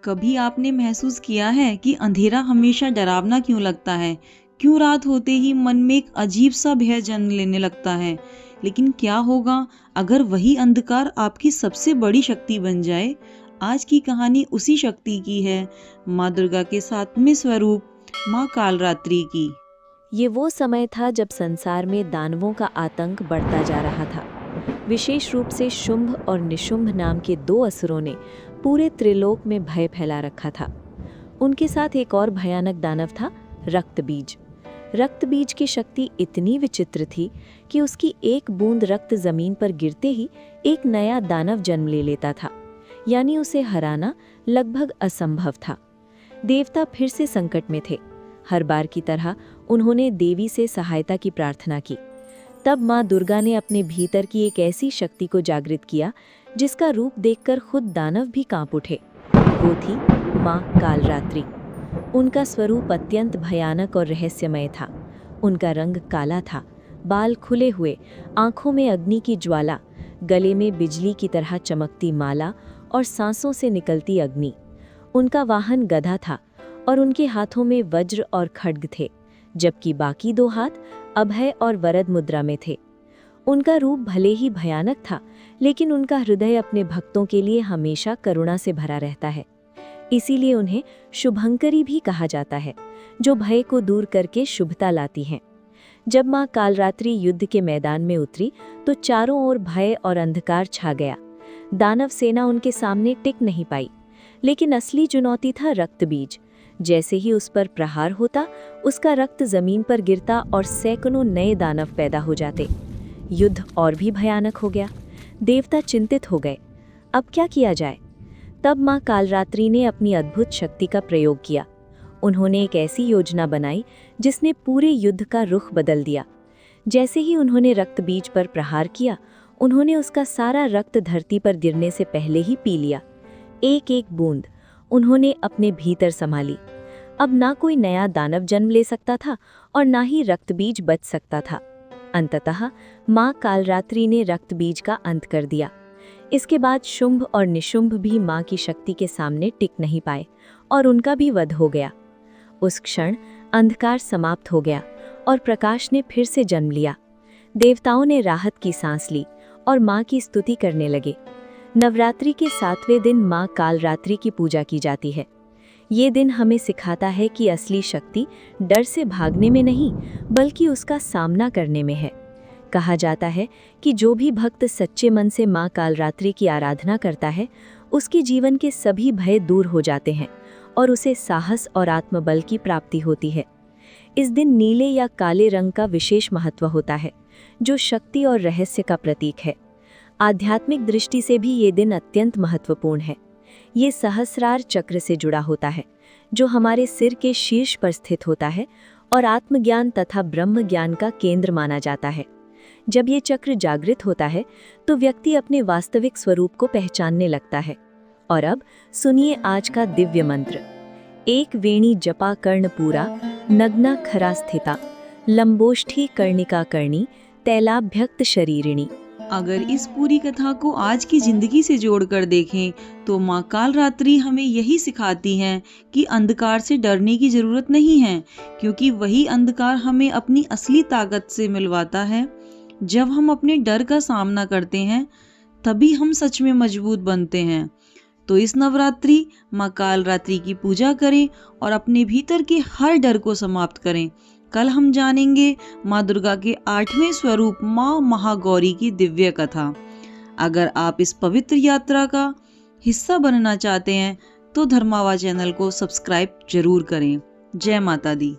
कभी आपने महसूस किया है कि अंधेरा हमेशा डरावना क्यों लगता है? क्यों रात होते ही मन में एक अजीब सा भय जन्म लेने लगता है? लेकिन क्या होगा अगर वही अंधकार आपकी सबसे बड़ी शक्ति बन जाए? आज की कहानी उसी शक्ति की है, माँ दुर्गा के 7वें स्वरूप माँ कालरात्रि की। ये वो समय था जब संसार में दानवों का आतंक बढ़ता जा रहा था। विशेष रूप से शुंभ और निशुंभ नाम के 2 असुरों ने पूरे त्रिलोक में भय फैला रखा था। उनके साथ एक और भयानक दानव था, रक्तबीज। रक्तबीज की शक्ति इतनी विचित्र थी कि उसकी एक बूंद रक्त जमीन पर गिरते ही एक नया दानव जन्म ले लेता था, यानी उसे हराना लगभग असंभव था। देवता फिर से संकट में थे। हर बार की तरह उन्होंने देवी से सहायता की प्रार्थना की। तब माँ दुर्गा ने अपने भीतर की एक ऐसी शक्ति को जागृत किया जिसका रूप देखकर खुद दानव भी कांप उठे। वो थी माँ कालरात्रि। उनका स्वरूप अत्यंत भयानक और रहस्यमय था। उनका रंग काला था, बाल खुले हुए, आंखों में अग्नि की ज्वाला, गले में बिजली की तरह चमकती माला और सांसों से निकलती अग्नि। उनका वाहन गधा था और उनके हाथों में वज्र और खड्ग थे, जबकि बाकी 2 हाथ अभय और वरद मुद्रा में थे। उनका रूप भले ही भयानक था, लेकिन उनका हृदय अपने भक्तों के लिए हमेशा करुणा से भरा रहता है। इसीलिए उन्हें शुभंकरी भी कहा जाता है, जो भय को दूर करके शुभता लाती हैं। जब माँ कालरात्रि युद्ध के मैदान में उतरी तो चारों ओर भय और अंधकार छा गया। दानव सेना उनके सामने टिक नहीं पाई, लेकिन असली चुनौती था रक्तबीज। जैसे ही उस पर प्रहार होता, उसका रक्त जमीन पर गिरता और सैकड़ों नए दानव पैदा हो जाते। युद्ध और भी भयानक हो गया। देवता चिंतित हो गए। अब क्या किया जाए? तब माँ कालरात्रि ने अपनी अद्भुत शक्ति का प्रयोग किया। उन्होंने एक ऐसी योजना बनाई जिसने पूरे युद्ध का रुख बदल दिया। जैसे ही उन्होंने रक्तबीज पर प्रहार किया, उन्होंने उसका सारा रक्त धरती पर गिरने से पहले ही पी लिया। एक एक बूंद उन्होंने अपने भीतर संभाली। अब ना कोई नया दानव जन्म ले सकता था और ना ही रक्तबीज बच सकता था। अंततः माँ कालरात्रि ने रक्तबीज का अंत कर दिया। इसके बाद शुंभ और निशुंभ भी माँ की शक्ति के सामने टिक नहीं पाए और उनका भी वध हो गया। उस क्षण अंधकार समाप्त हो गया और प्रकाश ने फिर से जन्म लिया। देवताओं ने राहत की सांस ली और माँ की स्तुति करने लगे। नवरात्रि के 7वें दिन माँ कालरात्रि की पूजा की जाती है। ये दिन हमें सिखाता है कि असली शक्ति डर से भागने में नहीं, बल्कि उसका सामना करने में है। कहा जाता है कि जो भी भक्त सच्चे मन से माँ कालरात्रि की आराधना करता है, उसके जीवन के सभी भय दूर हो जाते हैं और उसे साहस और आत्मबल की प्राप्ति होती है। इस दिन नीले या काले रंग का विशेष महत्व होता है, जो शक्ति और रहस्य का प्रतीक है। आध्यात्मिक दृष्टि से भी ये दिन अत्यंत महत्वपूर्ण है। ये सहस्रार चक्र से जुड़ा होता है, जो हमारे सिर के शीर्ष पर स्थित होता है और आत्मज्ञान तथा ब्रह्म ज्ञान का केंद्र माना जाता है। जब ये चक्र जागृत होता है तो व्यक्ति अपने वास्तविक स्वरूप को पहचानने लगता है। और अब सुनिए आज का दिव्य मंत्र। एक वेणी जपा कर्णपूरा, नग्ना खरा स्थिता, लंबोष्ठी कर्णिका कर्णी, तैलाभ्यक्त शरीरिणी। अगर इस पूरी कथा को आज की जिंदगी से जोड़कर देखें तो माँ कालरात्रि हमें यही सिखाती हैं कि अंधकार से डरने की जरूरत नहीं है, क्योंकि वही अंधकार हमें अपनी असली ताकत से मिलवाता है। जब हम अपने डर का सामना करते हैं, तभी हम सच में मजबूत बनते हैं। तो इस नवरात्रि माँ कालरात्रि की पूजा करें और अपने भीतर के हर डर को समाप्त करें। कल हम जानेंगे माँ दुर्गा के 8वें स्वरूप माँ महागौरी की दिव्य कथा। अगर आप इस पवित्र यात्रा का हिस्सा बनना चाहते हैं तो धर्मावा चैनल को सब्सक्राइब जरूर करें। जय माता दी।